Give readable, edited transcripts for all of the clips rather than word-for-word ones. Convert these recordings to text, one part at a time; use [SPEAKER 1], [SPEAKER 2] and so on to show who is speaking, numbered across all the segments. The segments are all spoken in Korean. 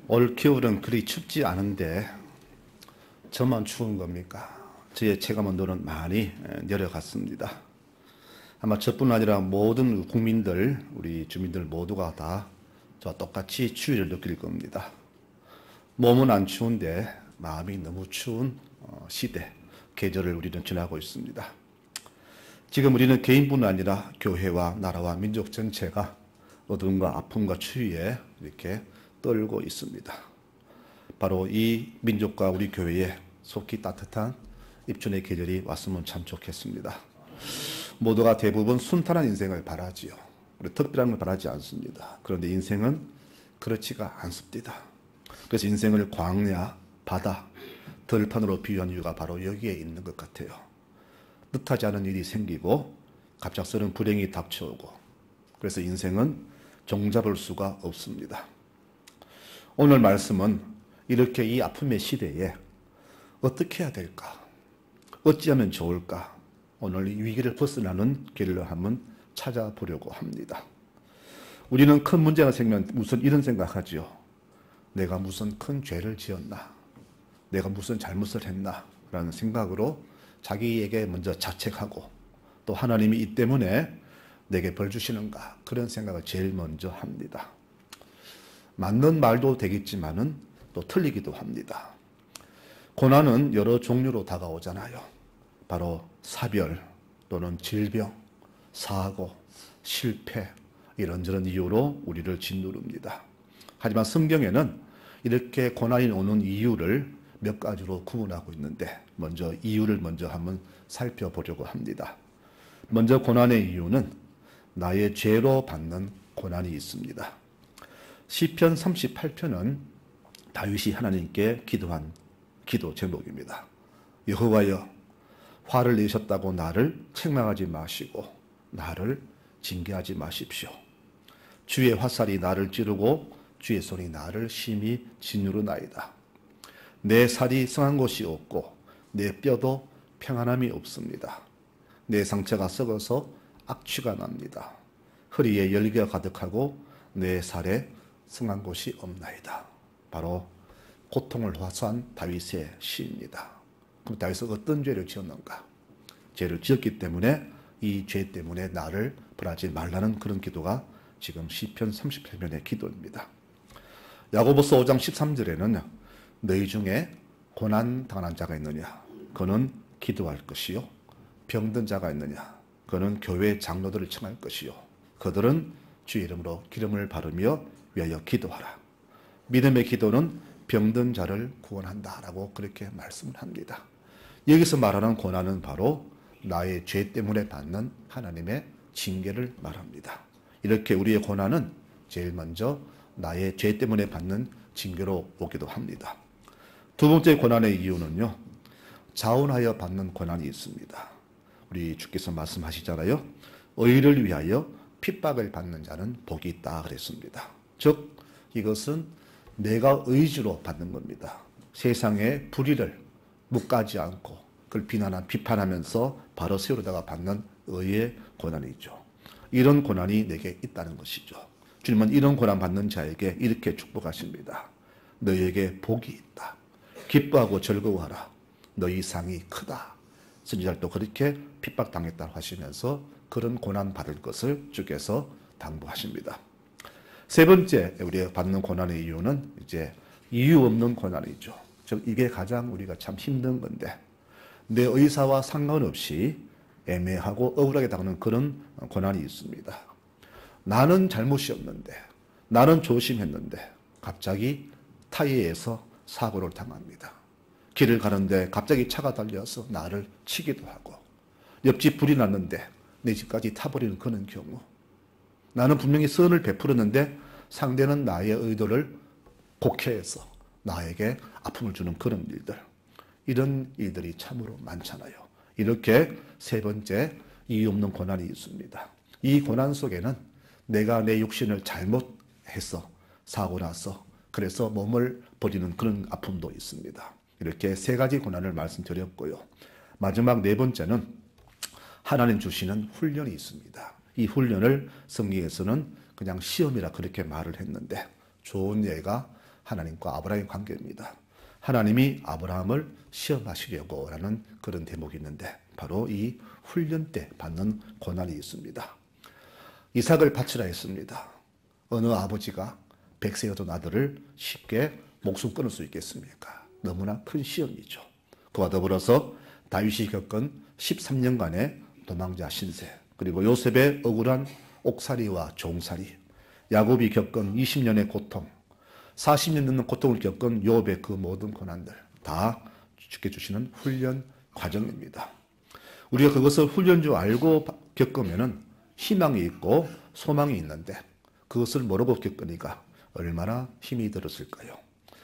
[SPEAKER 1] 올 겨울은 그리 춥지 않은데 저만 추운 겁니까? 저의 체감 온도는 많이 내려갔습니다. 아마 저뿐 아니라 모든 국민들, 우리 주민들 모두가 다 저와 똑같이 추위를 느낄 겁니다. 몸은 안 추운데 마음이 너무 추운 시대, 계절을 우리는 지나고 있습니다. 지금 우리는 개인뿐 아니라 교회와 나라와 민족 전체가 어둠과 아픔과 추위에 이렇게 떨고 있습니다. 바로 이 민족과 우리 교회에 속히 따뜻한 입춘의 계절이 왔으면 참 좋겠습니다. 모두가 대부분 순탄한 인생을 바라지요. 우리 특별한 걸 바라지 않습니다. 그런데 인생은 그렇지가 않습니다. 그래서 인생을 광야, 바다, 들판으로 비유한 이유가 바로 여기에 있는 것 같아요. 뜻하지 않은 일이 생기고 갑작스러운 불행이 닥쳐오고, 그래서 인생은 종잡을 수가 없습니다. 오늘 말씀은 이렇게 이 아픔의 시대에 어떻게 해야 될까? 어찌하면 좋을까? 오늘 이 위기를 벗어나는 길을 한번 찾아보려고 합니다. 우리는 큰 문제가 생기면 우선 이런 생각하죠. 내가 무슨 큰 죄를 지었나? 내가 무슨 잘못을 했나? 라는 생각으로 자기에게 먼저 자책하고, 또 하나님이 이 때문에 내게 벌 주시는가? 그런 생각을 제일 먼저 합니다. 맞는 말도 되겠지만은 또 틀리기도 합니다. 고난은 여러 종류로 다가오잖아요. 바로 사별 또는 질병, 사고, 실패, 이런저런 이유로 우리를 짓누릅니다. 하지만 성경에는 이렇게 고난이 오는 이유를 몇 가지로 구분하고 있는데, 먼저 이유를 먼저 한번 살펴보려고 합니다. 먼저 고난의 이유는 나의 죄로 받는 고난이 있습니다. 시편 38편은 다윗이 하나님께 기도한 기도 제목입니다. 여호와여, 화를 내셨다고 나를 책망하지 마시고 나를 징계하지 마십시오. 주의 화살이 나를 찌르고 주의 손이 나를 심히 짓누르나이다. 내 살이 성한 곳이 없고 내 뼈도 평안함이 없습니다. 내 상처가 썩어서 악취가 납니다. 허리에 열기가 가득하고 내 살에 성한 곳이 없나이다. 바로 고통을 호소한 다윗의 시입니다. 그럼 다윗은 어떤 죄를 지었는가? 죄를 지었기 때문에 이 죄 때문에 나를 벌하지 말라는 그런 기도가 지금 시편 38편의 기도입니다. 야고보서 5장 13절에는 너희 중에 고난 당한 자가 있느냐? 그는 기도할 것이요. 병든 자가 있느냐? 그는 교회 장로들을 청할 것이요. 그들은 주의 이름으로 기름을 바르며 위하여 기도하라. 믿음의 기도는 병든 자를 구원한다라고 그렇게 말씀을 합니다. 여기서 말하는 고난은 바로 나의 죄 때문에 받는 하나님의 징계를 말합니다. 이렇게 우리의 고난은 제일 먼저 나의 죄 때문에 받는 징계로 오기도 합니다. 두 번째 고난의 이유는요, 자원하여 받는 고난이 있습니다. 우리 주께서 말씀하시잖아요. 의를 위하여 핍박을 받는 자는 복이 있다 그랬습니다. 즉 이것은 내가 의지로 받는 겁니다. 세상의 불의를 묵과하지 않고 그걸 비판하면서 바로 세우려다가 받는 의의 고난이죠. 이런 고난이 내게 있다는 것이죠. 주님은 이런 고난 받는 자에게 이렇게 축복하십니다. 너희에게 복이 있다. 기뻐하고 즐거워하라. 너희 상이 크다. 선지자도 그렇게 핍박당했다고 하시면서 그런 고난 받을 것을 주께서 당부하십니다. 세 번째 우리가 받는 고난의 이유는 이제 이유 없는 고난이죠. 즉 이게 가장 우리가 참 힘든 건데, 내 의사와 상관없이 애매하고 억울하게 당하는 그런 고난이 있습니다. 나는 잘못이 없는데, 나는 조심했는데 갑자기 타이에서 사고를 당합니다. 길을 가는데 갑자기 차가 달려서 나를 치기도 하고, 옆집 불이 났는데 내 집까지 타버리는 그런 경우, 나는 분명히 선을 베풀었는데 상대는 나의 의도를 곡해해서 나에게 아픔을 주는 그런 일들, 이런 일들이 참으로 많잖아요. 이렇게 세 번째 이유 없는 고난이 있습니다. 이 고난 속에는 내가 내 육신을 잘못해서 사고 나서 그래서 몸을 버리는 그런 아픔도 있습니다. 이렇게 세 가지 고난을 말씀드렸고요. 마지막 네 번째는 하나님 주시는 훈련이 있습니다. 이 훈련을 성경에서는 그냥 시험이라 그렇게 말을 했는데, 좋은 예가 하나님과 아브라함의 관계입니다. 하나님이 아브라함을 시험하시려고 라는 그런 대목이 있는데 바로 이 훈련 때 받는 고난이 있습니다. 이삭을 바치라 했습니다. 어느 아버지가 100세 얻은 아들을 쉽게 목숨 끊을 수 있겠습니까? 너무나 큰 시험이죠. 그와 더불어서 다윗이 겪은 13년간의 도망자 신세, 그리고 요셉의 억울한 옥살이와 종살이, 야곱이 겪은 20년의 고통, 40년 넘는 고통을 겪은 요업의 그 모든 고난들 다 주께 주시는 훈련 과정입니다. 우리가 그것을 훈련 줄 알고 겪으면 희망이 있고 소망이 있는데 그것을 모르고 겪으니까 얼마나 힘이 들었을까요?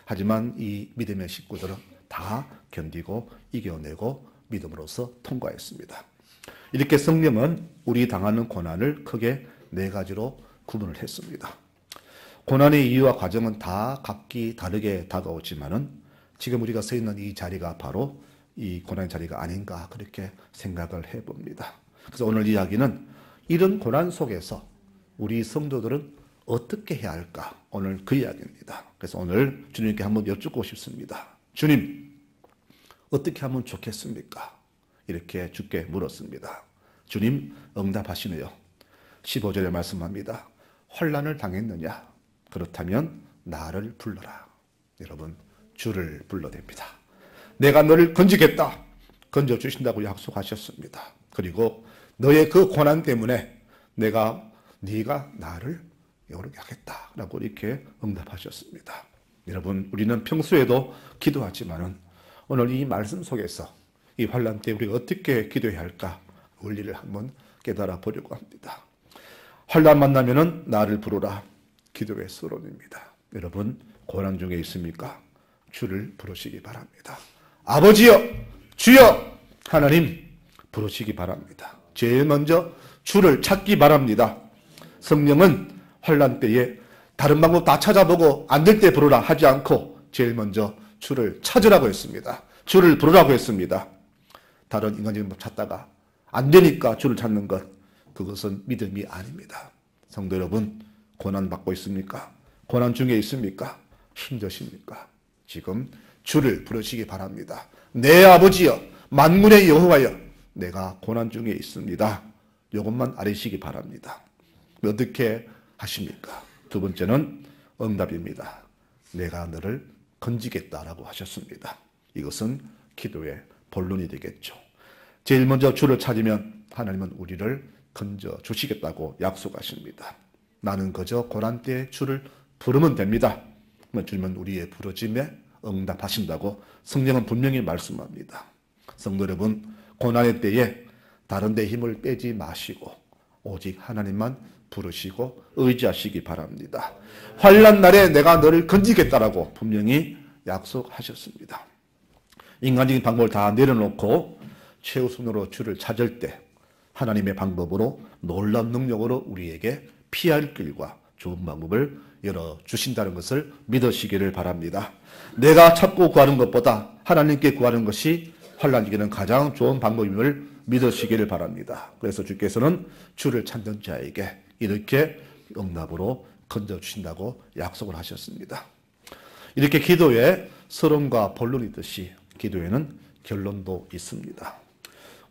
[SPEAKER 1] 하지만 이 믿음의 식구들은 다 견디고 이겨내고 믿음으로써 통과했습니다. 이렇게 성령은 우리 당하는 고난을 크게 네 가지로 구분을 했습니다. 고난의 이유와 과정은 다 각기 다르게 다가오지만은 지금 우리가 서 있는 이 자리가 바로 이 고난의 자리가 아닌가 그렇게 생각을 해봅니다. 그래서 오늘 이야기는 이런 고난 속에서 우리 성도들은 어떻게 해야 할까? 오늘 그 이야기입니다. 그래서 오늘 주님께 한번 여쭙고 싶습니다. 주님, 어떻게 하면 좋겠습니까? 이렇게 주께 물었습니다. 주님 응답하시네요. 15절에 말씀합니다. 환난을 당했느냐? 그렇다면 나를 불러라. 여러분, 주를 불러댑니다. 내가 너를 건지겠다. 건져주신다고 약속하셨습니다. 그리고 너의 그 고난 때문에 네가 나를 영원하게 하겠다라고 이렇게 응답하셨습니다. 여러분, 우리는 평소에도 기도하지만은 오늘 이 말씀 속에서 이 환난 때 우리가 어떻게 기도해야 할까 원리를 한번 깨달아 보려고 합니다. 환난 만나면은 나를 부르라. 기도의 서론입니다. 여러분, 고난 중에 있습니까? 주를 부르시기 바랍니다. 아버지여, 주여, 하나님 부르시기 바랍니다. 제일 먼저 주를 찾기 바랍니다. 성령은 환난 때에 다른 방법 다 찾아보고 안 될 때 부르라 하지 않고 제일 먼저 주를 찾으라고 했습니다. 주를 부르라고 했습니다. 다른 인간적인 법 찾다가 안 되니까 주를 찾는 것, 그것은 믿음이 아닙니다. 성도 여러분, 고난 받고 있습니까? 고난 중에 있습니까? 힘드십니까? 지금 주를 부르시기 바랍니다. 내 아버지여, 만군의 여호와여, 내가 고난 중에 있습니다. 이것만 알으시기 바랍니다. 어떻게 하십니까? 두 번째는 응답입니다. 내가 너를 건지겠다라고 하셨습니다. 이것은 기도의 본론이 되겠죠. 제일 먼저 주를 찾으면 하나님은 우리를 건져 주시겠다고 약속하십니다. 나는 그저 고난 때에 주를 부르면 됩니다. 주님은 우리의 부르짐에 응답하신다고 성령은 분명히 말씀합니다. 성도 여러분, 고난의 때에 다른 데 힘을 빼지 마시고 오직 하나님만 부르시고 의지하시기 바랍니다. 환난 날에 내가 너를 건지겠다라고 분명히 약속하셨습니다. 인간적인 방법을 다 내려놓고 최우선으로 주를 찾을 때 하나님의 방법으로 놀라운 능력으로 우리에게 피할 길과 좋은 방법을 열어주신다는 것을 믿으시기를 바랍니다. 내가 찾고 구하는 것보다 하나님께 구하는 것이 환난 중에는 가장 좋은 방법임을 믿으시기를 바랍니다. 그래서 주께서는 주를 찾는 자에게 이렇게 응답으로 건져주신다고 약속을 하셨습니다. 이렇게 기도에 서론과 본론이 있듯이 기도에는 결론도 있습니다.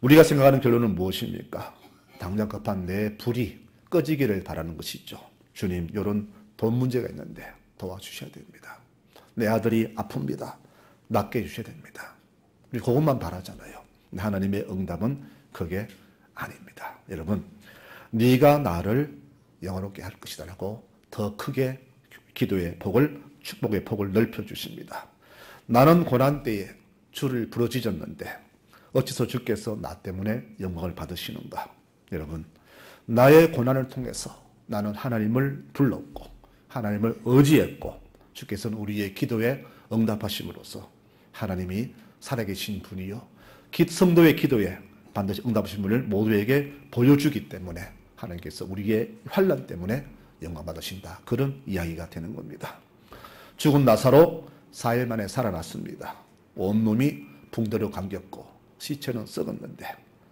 [SPEAKER 1] 우리가 생각하는 결론은 무엇입니까? 당장 급한 내 불이 꺼지기를 바라는 것이죠. 주님, 이런 돈 문제가 있는데 도와주셔야 됩니다. 내 아들이 아픕니다. 낫게 해주셔야 됩니다. 우리 그것만 바라잖아요. 하나님의 응답은 그게 아닙니다. 여러분, 네가 나를 영원롭게 할 것이다 라고 더 크게 기도의 폭을, 축복의 폭을 넓혀주십니다. 나는 고난 때에 주를 부르짖었는데 어찌서 주께서 나 때문에 영광을 받으시는가? 여러분, 나의 고난을 통해서 나는 하나님을 불렀고 하나님을 의지했고 주께서는 우리의 기도에 응답하심으로써 하나님이 살아계신 분이요 성도의 기도에 반드시 응답하신 분을 모두에게 보여주기 때문에 하나님께서 우리의 환난 때문에 영광 받으신다. 그런 이야기가 되는 겁니다. 죽은 나사로 4일 만에 살아났습니다. 온몸이 붕대로 감겼고 시체는 썩었는데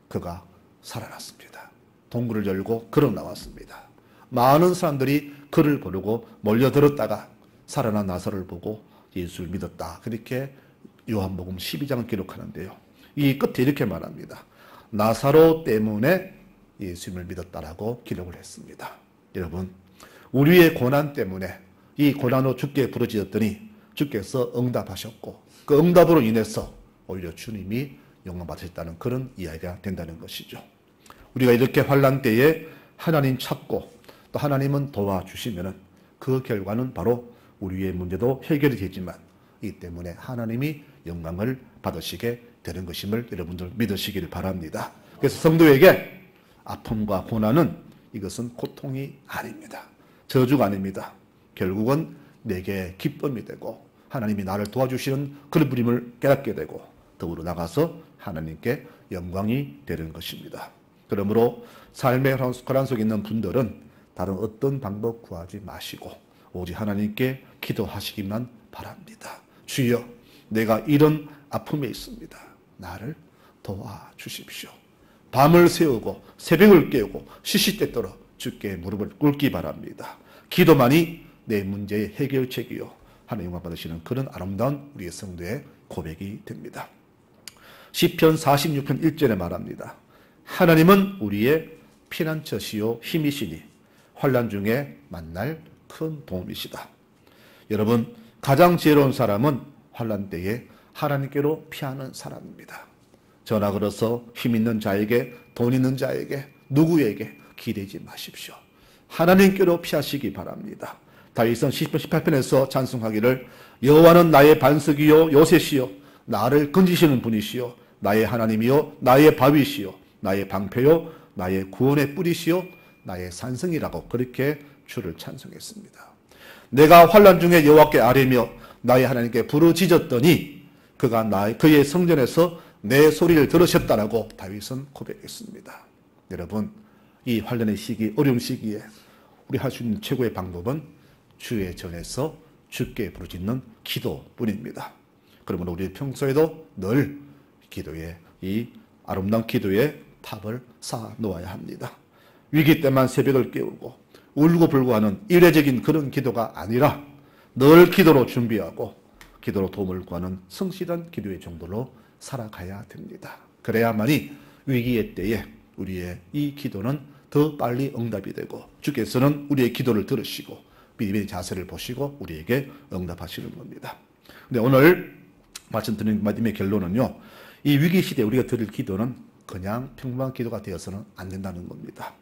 [SPEAKER 1] 그가 살아났습니다. 동굴을 열고 걸어 나왔습니다. 많은 사람들이 그를 부르고 몰려들었다가 살아난 나사로를 보고 예수를 믿었다. 그렇게 요한복음 12장을 기록하는데요. 이 끝에 이렇게 말합니다. 나사로 때문에 예수님을 믿었다라고 기록을 했습니다. 여러분, 우리의 고난 때문에 이 고난으로 주께 부르짖었더니 주께서 응답하셨고 그 응답으로 인해서 오히려 주님이 영광 받으셨다는 그런 이야기가 된다는 것이죠. 우리가 이렇게 환난 때에 하나님 찾고 또 하나님은 도와주시면은 그 결과는 바로 우리의 문제도 해결이 되지만 이 때문에 하나님이 영광을 받으시게 되는 것임을 여러분들 믿으시길 바랍니다. 그래서 성도에게 아픔과 고난은 이것은 고통이 아닙니다. 저주가 아닙니다. 결국은 내게 기쁨이 되고 하나님이 나를 도와주시는 그런 분임을 깨닫게 되고 더불어 나가서 하나님께 영광이 되는 것입니다. 그러므로 삶의 고난 속에 있는 분들은 다른 어떤 방법 구하지 마시고 오직 하나님께 기도하시기만 바랍니다. 주여, 내가 이런 아픔에 있습니다. 나를 도와주십시오. 밤을 새우고 새벽을 깨우고 시시때때로 주께 무릎을 꿇기 바랍니다. 기도만이 내 문제의 해결책이요 하나님 영광 받으시는 그런 아름다운 우리의 성도의 고백이 됩니다. 시편 46편 1절에 말합니다. 하나님은 우리의 피난처시요 힘이시니 환난 중에 만날 큰 도움이시다. 여러분, 가장 지혜로운 사람은 환난 때에 하나님께로 피하는 사람입니다. 저나 그래서 힘 있는 자에게, 돈 있는 자에게, 누구에게 기대지 마십시오. 하나님께로 피하시기 바랍니다. 다윗은 시편 18편에서 찬송하기를 여호와는 나의 반석이요 요새시요 나를 건지시는 분이시요 나의 하나님이요 나의 바위시요 나의 방패요 나의 구원의 뿌리시요 나의 산성이라고 그렇게 주를 찬송했습니다. 내가 환난 중에 여호와께 아뢰며 나의 하나님께 부르짖었더니 그가 그의 성전에서 내 소리를 들으셨다라고 다윗은 고백했습니다. 여러분, 이 환난의 시기, 어려운 시기에 우리 할 수 있는 최고의 방법은 주의 전에서 주께 부르짖는 기도뿐입니다. 그러므로 우리 평소에도 늘 기도에 이 아름다운 기도에 탑을 쌓아 놓아야 합니다. 위기 때만 새벽을 깨우고 울고 불고 하는 일회적인 그런 기도가 아니라 늘 기도로 준비하고 기도로 도움을 구하는 성실한 기도의 정도로 살아가야 됩니다. 그래야만이 위기의 때에 우리의 이 기도는 더 빨리 응답이 되고 주께서는 우리의 기도를 들으시고 믿음의 자세를 보시고 우리에게 응답하시는 겁니다. 근데 오늘 말씀드린 말씀의 결론은요. 이 위기 시대에 우리가 드릴 기도는 그냥 평범한 기도가 되어서는 안 된다는 겁니다.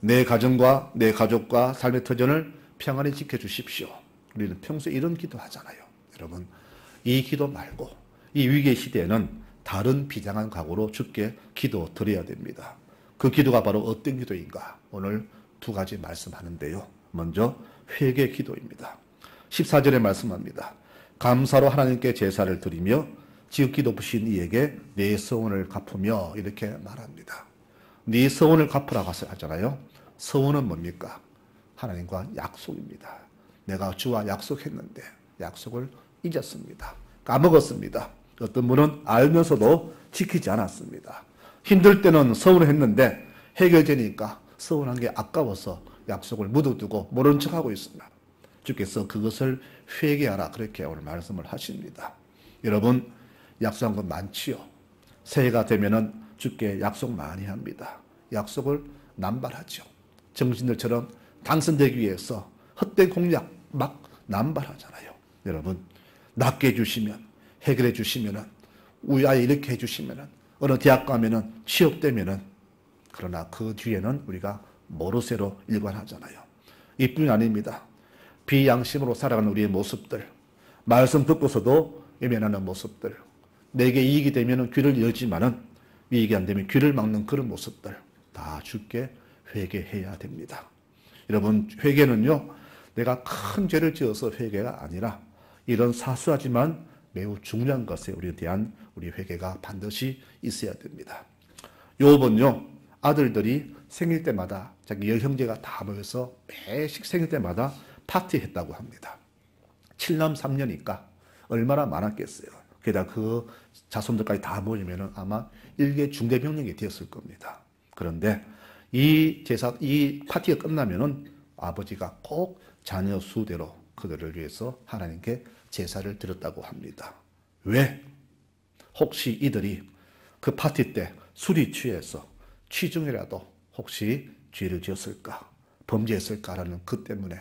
[SPEAKER 1] 내 가정과 내 가족과 삶의 터전을 평안히 지켜주십시오. 우리는 평소에 이런 기도 하잖아요. 여러분, 이 기도 말고 이 위기의 시대에는 다른 비장한 각오로 주께 기도 드려야 됩니다. 그 기도가 바로 어떤 기도인가? 오늘 두 가지 말씀하는데요. 먼저 회개 기도입니다. 14절에 말씀합니다. 감사로 하나님께 제사를 드리며 지극히 높으신 이에게 내 서원을 갚으며 이렇게 말합니다. 네 서원을 갚으라고 하잖아요. 서원은 뭡니까? 하나님과 약속입니다. 내가 주와 약속했는데 약속을 잊었습니다. 까먹었습니다. 어떤 분은 알면서도 지키지 않았습니다. 힘들 때는 서원을 했는데 해결되니까 서원한 게 아까워서 약속을 묻어두고 모른 척하고 있습니다. 주께서 그것을 회개하라 그렇게 오늘 말씀을 하십니다. 여러분, 약속한 건 많지요. 새해가 되면은 주께 약속 많이 합니다. 약속을 남발하죠. 정신들처럼 당선되기 위해서 헛된 공약 막 남발하잖아요. 여러분, 낫게 해주시면, 해결해 주시면은, 우리 아이 이렇게 해주시면은, 어느 대학 가면은, 취업되면은, 그러나 그 뒤에는 우리가 모르쇠로 일관하잖아요. 이뿐이 아닙니다. 비양심으로 살아가는 우리의 모습들, 말씀 듣고서도 외면하는 모습들, 내게 이익이 되면 귀를 열지만은 이익이 안 되면 귀를 막는 그런 모습들 다 주께 회개해야 됩니다. 여러분, 회개는요, 내가 큰 죄를 지어서 회개가 아니라 이런 사소하지만 매우 중요한 것에 우리에 대한 우리 회개가 반드시 있어야 됩니다. 욥은요, 아들들이 생일 때마다 자기 열 형제가 다 모여서 매식 생일 때마다 파티했다고 합니다. 7남 3녀니까 얼마나 많았겠어요. 게다가 그 자손들까지 다 모이면 아마 일개 중대병력이 되었을 겁니다. 그런데 이 파티가 끝나면은 아버지가 꼭 자녀 수대로 그들을 위해서 하나님께 제사를 드렸다고 합니다. 왜? 혹시 이들이 그 파티 때 술이 취해서 취중이라도 혹시 죄를 지었을까, 범죄했을까라는 그 때문에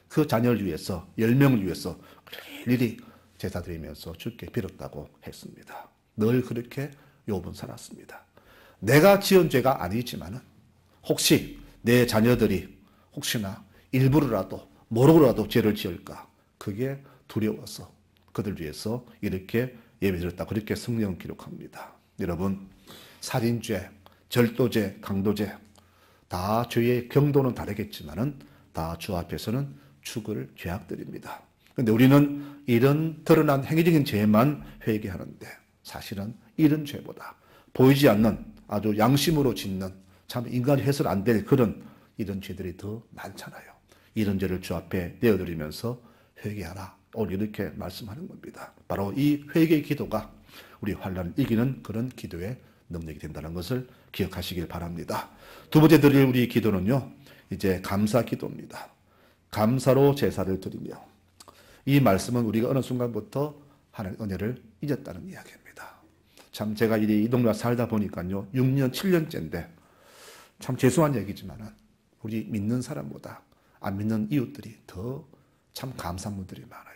[SPEAKER 1] 그 자녀를 위해서, 10명을 위해서 일일이 제사 드리면서 주께 빌었다고 했습니다. 늘 그렇게 욥은 살았습니다. 내가 지은 죄가 아니지만은 혹시 내 자녀들이 혹시나 일부러라도 모르고라도 죄를 지을까, 그게 두려워서 그들 위해서 이렇게 예배드렸다, 그렇게 성경은 기록합니다. 여러분, 살인죄, 절도죄, 강도죄 다 죄의 경도는 다르겠지만은 다 주 앞에서는 죽을 죄악들입니다. 그런데 우리는 이런 드러난 행위적인 죄만 회개하는데 사실은 이런 죄보다 보이지 않는 아주 양심으로 짓는 참 인간이 해서는 안 될 그런 이런 죄들이 더 많잖아요. 이런 죄를 주 앞에 내어드리면서 회개하라, 오늘 이렇게 말씀하는 겁니다. 바로 이 회개의 기도가 우리 환난을 이기는 그런 기도의 능력이 된다는 것을 기억하시길 바랍니다. 두 번째 드릴 우리 기도는요, 이제 감사 기도입니다. 감사로 제사를 드리며, 이 말씀은 우리가 어느 순간부터 하나님의 은혜를 잊었다는 이야기입니다. 참 제가 이 동네에 살다 보니까요, 6년, 7년째인데 참 죄송한 얘기지만 우리 믿는 사람보다 안 믿는 이웃들이 더 참 감사한 분들이 많아요.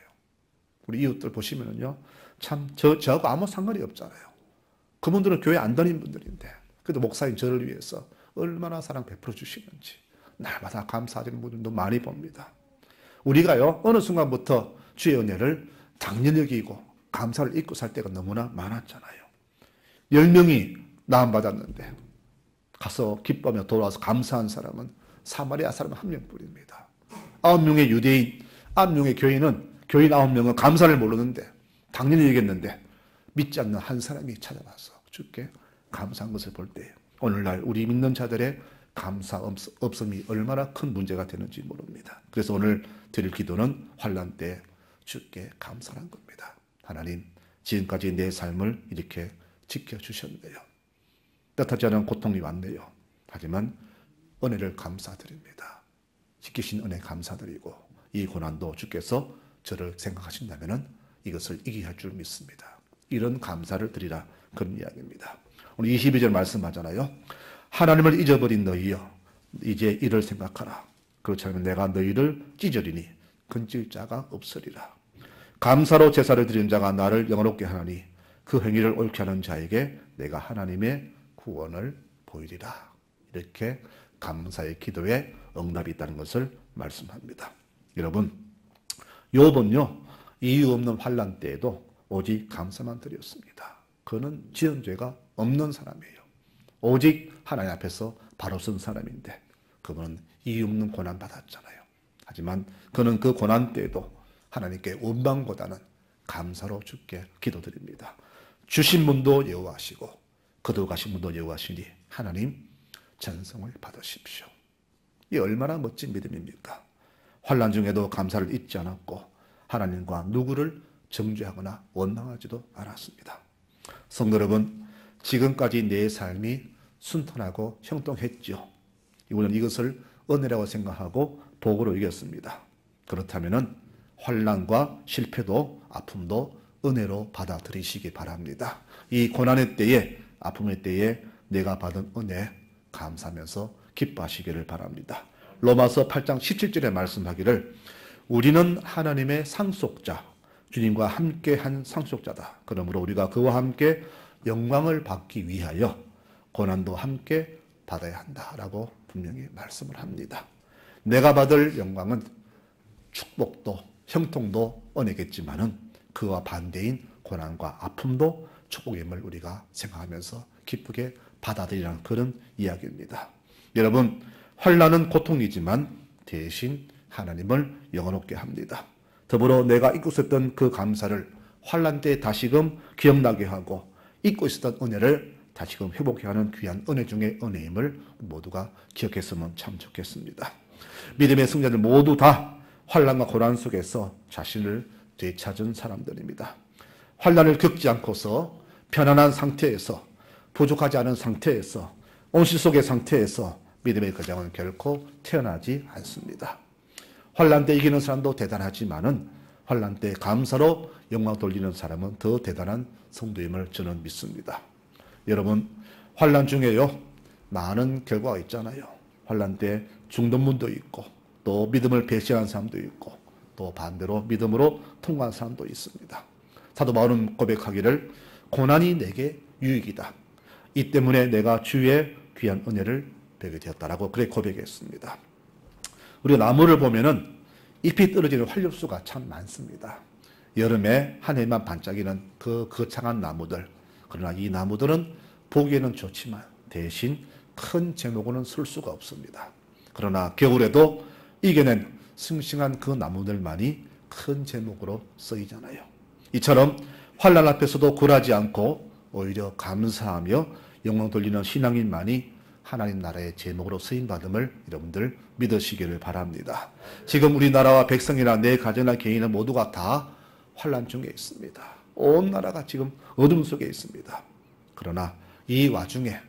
[SPEAKER 1] 우리 이웃들 보시면은요, 참 저하고 아무 상관이 없잖아요. 그분들은 교회 안 다니는 분들인데 그래도 목사님 저를 위해서 얼마나 사랑 베풀어 주시는지 날마다 감사하시는 분들도 많이 봅니다. 우리가요, 어느 순간부터 주의 은혜를 당연히 여기고 감사를 잊고 살 때가 너무나 많았잖아요. 10명이 나음받았는데 가서 기뻐하며 돌아와서 감사한 사람은 사마리아 사람 1명뿐입니다. 9명의 유대인, 9명의 교인은, 교인 9명은 감사를 모르는데 당연히 여겼는데 믿지 않는 한 사람이 찾아와서 주께 감사한 것을 볼 때 오늘날 우리 믿는 자들의 감사 없음이 얼마나 큰 문제가 되는지 모릅니다. 그래서 오늘 드릴 기도는 환난 때 주께 감사한 겁니다. 하나님, 지금까지 내 삶을 이렇게 지켜주셨네요. 뜻하지 않은 고통이 왔네요. 하지만 은혜를 감사드립니다. 지키신 은혜 감사드리고 이 고난도 주께서 저를 생각하신다면 이것을 이기게 할 줄 믿습니다. 이런 감사를 드리라, 그런 이야기입니다. 오늘 22절 말씀하잖아요. 하나님을 잊어버린 너희여, 이제 이를 생각하라. 그렇지 않으면 내가 너희를 찢으리니 건질 자가 없으리라. 감사로 제사를 드리는 자가 나를 영화롭게 하나니 그 행위를 옳게 하는 자에게 내가 하나님의 구원을 보이리라. 이렇게 감사의 기도에 응답이 있다는 것을 말씀합니다. 여러분, 욥은요, 이유 없는 환난 때에도 오직 감사만 드렸습니다. 그는 지은 죄가 없는 사람이에요. 오직 하나님 앞에서 바로 선 사람인데 그분은 이유 없는 고난 받았잖아요. 하지만 그는 그 고난 때에도 하나님께 원망보다는 감사로 주께 기도드립니다. 주신 분도 여호와시고 거두가신 분도 여호와시니 하나님 전성을 받으십시오. 이 얼마나 멋진 믿음입니까? 환난 중에도 감사를 잊지 않았고 하나님과 누구를 정죄하거나 원망하지도 않았습니다. 성도 여러분, 지금까지 내 삶이 순탄하고 형통했죠. 우리는 이것을 은혜라고 생각하고 복으로 여겼습니다. 그렇다면 환난과 실패도 아픔도 은혜로 받아들이시기 바랍니다. 이 고난의 때에, 아픔의 때에 내가 받은 은혜 감사하면서 기뻐하시기를 바랍니다. 로마서 8장 17절에 말씀하기를 우리는 하나님의 상속자, 주님과 함께한 상속자다. 그러므로 우리가 그와 함께 영광을 받기 위하여 고난도 함께 받아야 한다라고 분명히 말씀을 합니다. 내가 받을 영광은 축복도 형통도 은혜겠지만은 그와 반대인 고난과 아픔도 축복임을 우리가 생각하면서 기쁘게 받아들이라는 그런 이야기입니다. 여러분, 환난은 고통이지만 대신 하나님을 영원롭게 합니다. 더불어 내가 잊고 있었던 그 감사를 환난 때 다시금 기억나게 하고 잊고 있었던 은혜를 다시금 회복해 하는 귀한 은혜 중의 은혜임을 모두가 기억했으면 참 좋겠습니다. 믿음의 승자들 모두 다 환난과 고난 속에서 자신을 되찾은 사람들입니다. 환난을 겪지 않고서 편안한 상태에서, 부족하지 않은 상태에서, 온실 속의 상태에서 믿음의 거장은 결코 태어나지 않습니다. 환난 때 이기는 사람도 대단하지만은 환난 때 감사로 영광 돌리는 사람은 더 대단한 성도임을 저는 믿습니다. 여러분, 환난 중에요 많은 결과가 있잖아요. 환난 때 죽는 분도 있고 또 믿음을 배신한 사람도 있고 또 반대로 믿음으로 통과한 사람도 있습니다. 사도 바울은 고백하기를 고난이 내게 유익이다. 이 때문에 내가 주의 귀한 은혜를 배우게 되었다라고 그렇게 고백했습니다. 우리가 나무를 보면은 잎이 떨어지는 활엽수가 참 많습니다. 여름에 하늘만 반짝이는 그 거창한 나무들. 그러나 이 나무들은 보기에는 좋지만 대신 큰 제목으로는 쓸 수가 없습니다. 그러나 겨울에도 이겨낸 싱싱한 그 나무들만이 큰 제목으로 쓰이잖아요. 이처럼 환난 앞에서도 굴하지 않고 오히려 감사하며 영광 돌리는 신앙인만이 하나님 나라의 제목으로 쓰임받음을 여러분들 믿으시기를 바랍니다. 지금 우리나라와 백성이나 내 가정이나 개인은 모두가 다 환난 중에 있습니다. 온 나라가 지금 어둠 속에 있습니다. 그러나 이 와중에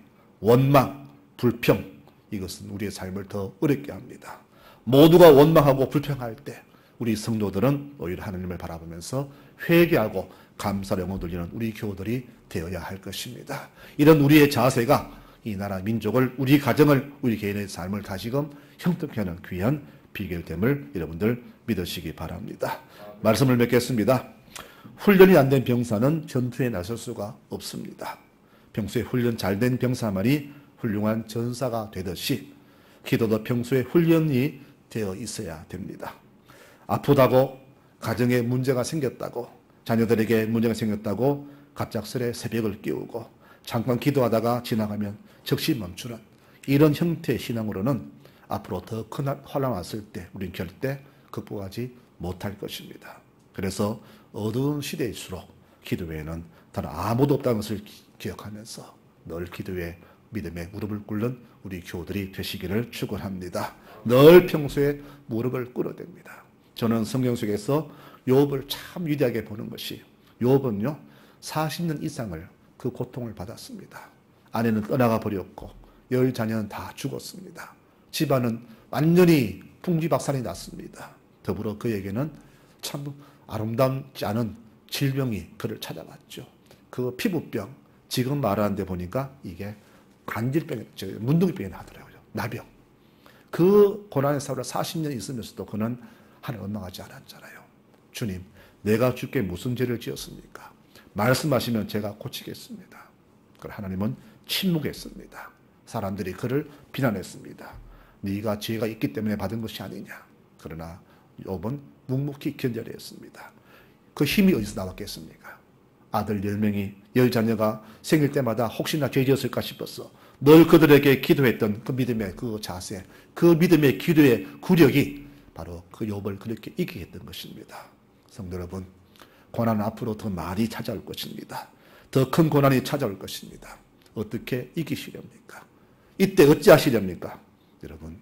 [SPEAKER 1] 원망, 불평, 이것은 우리의 삶을 더 어렵게 합니다. 모두가 원망하고 불평할 때 우리 성도들은 오히려 하나님을 바라보면서 회개하고 감사를 영광 돌리는 우리 교우들이 되어야 할 것입니다. 이런 우리의 자세가 이 나라 민족을, 우리 가정을, 우리 개인의 삶을 다시금 형통케 하는 귀한 비결됨을 여러분들 믿으시기 바랍니다. 말씀을 맺겠습니다. 훈련이 안 된 병사는 전투에 나설 수가 없습니다. 평소에 훈련 잘 된 병사만이 훌륭한 전사가 되듯이 기도도 평소에 훈련이 되어 있어야 됩니다. 아프다고, 가정에 문제가 생겼다고, 자녀들에게 문제가 생겼다고 갑작스레 새벽을 깨우고 잠깐 기도하다가 지나가면 즉시 멈추는 이런 형태의 신앙으로는 앞으로 더 큰 환난 왔을 때 우리는 절대 극복하지 못할 것입니다. 그래서 어두운 시대일수록 기도 외에는 다른 아무도 없다는 것을 기억하면서 늘 기도에 믿음에 무릎을 꿇는 우리 교우들이 되시기를 축원합니다. 늘 평소에 무릎을 꿇어댑니다. 저는 성경 속에서 욥을 참 위대하게 보는 것이, 욥은요 40년 이상을 그 고통을 받았습니다. 아내는 떠나가 버렸고 10자녀는 다 죽었습니다. 집안은 완전히 풍비박산이 났습니다. 더불어 그에게는 참 아름답지 않은 질병이 그를 찾아왔죠. 그 피부병, 지금 말하는데 보니까 이게 간질병, 문둥이병이 나더라고요. 나병. 그 고난의 사회를 40년 있으면서도 그는 하나님 원망하지 않았잖아요. 주님, 내가 주께 무슨 죄를 지었습니까? 말씀하시면 제가 고치겠습니다. 그걸 하나님은 침묵했습니다. 사람들이 그를 비난했습니다. 네가 죄가 있기 때문에 받은 것이 아니냐. 그러나 욥은 묵묵히 견뎌냈습니다. 그 힘이 어디서 나왔겠습니까? 아들 10명이 10자녀가 생일 때마다 혹시나 죄 지었을까 싶어서 늘 그들에게 기도했던 그 믿음의 그 자세, 그 믿음의 기도의 구력이 바로 그 욥을 그렇게 이기게 했던 것입니다. 성도 여러분, 고난은 앞으로 더 많이 찾아올 것입니다. 더 큰 고난이 찾아올 것입니다. 어떻게 이기시렵니까? 이때 어찌하시렵니까? 여러분,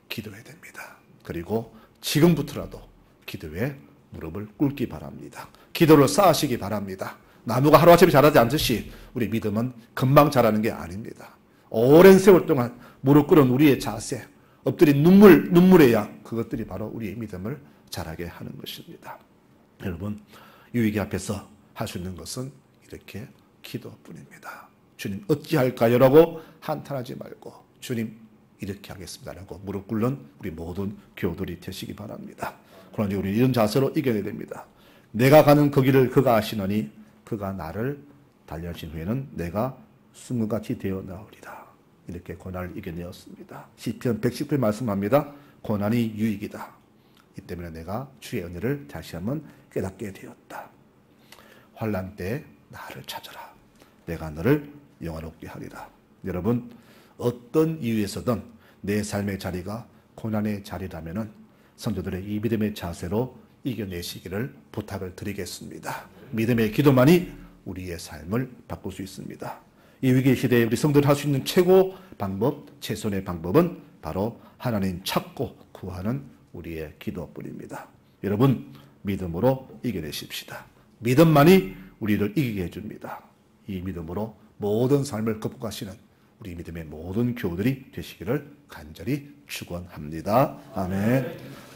[SPEAKER 1] 기도해야 됩니다. 그리고 지금부터라도 기도에 무릎을 꿇기 바랍니다. 기도를 쌓으시기 바랍니다. 나무가 하루아침에 자라지 않듯이 우리 믿음은 금방 자라는 게 아닙니다. 오랜 세월 동안 무릎 꿇은 우리의 자세, 엎드린 눈물의 양, 그것들이 바로 우리의 믿음을 자라게 하는 것입니다. 여러분, 유익이 앞에서 할 수 있는 것은 이렇게 기도뿐입니다. 주님 어찌할까요? 라고 한탄하지 말고 주님 이렇게 하겠습니다 라고 무릎 꿇는 우리 모든 교우들이 되시기 바랍니다. 그러니 우리 이런 자세로 이겨내야 됩니다. 내가 가는 그 길을 그가 아시노니 그가 나를 달려하신 후에는 내가 승금같이 되어 나오리라. 이렇게 고난을 이겨내었습니다. 시편 110편 말씀합니다. 고난이 유익이다. 이 때문에 내가 주의 은혜를 다시 한번 깨닫게 되었다. 환난 때 나를 찾아라. 내가 너를 영화롭게 하리라. 여러분, 어떤 이유에서든 내 삶의 자리가 고난의 자리라면은 성도들의 이 믿음의 자세로 이겨내시기를 부탁을 드리겠습니다. 믿음의 기도만이 우리의 삶을 바꿀 수 있습니다. 이 위기 시대에 우리 성도들 할 수 있는 최고 방법, 최선의 방법은 바로 하나님 찾고 구하는 우리의 기도뿐입니다. 여러분, 믿음으로 이겨내십시다. 믿음만이 우리를 이기게 해줍니다. 이 믿음으로 모든 삶을 극복하시는 우리 믿음의 모든 교우들이 되시기를 간절히 축원합니다. 아멘.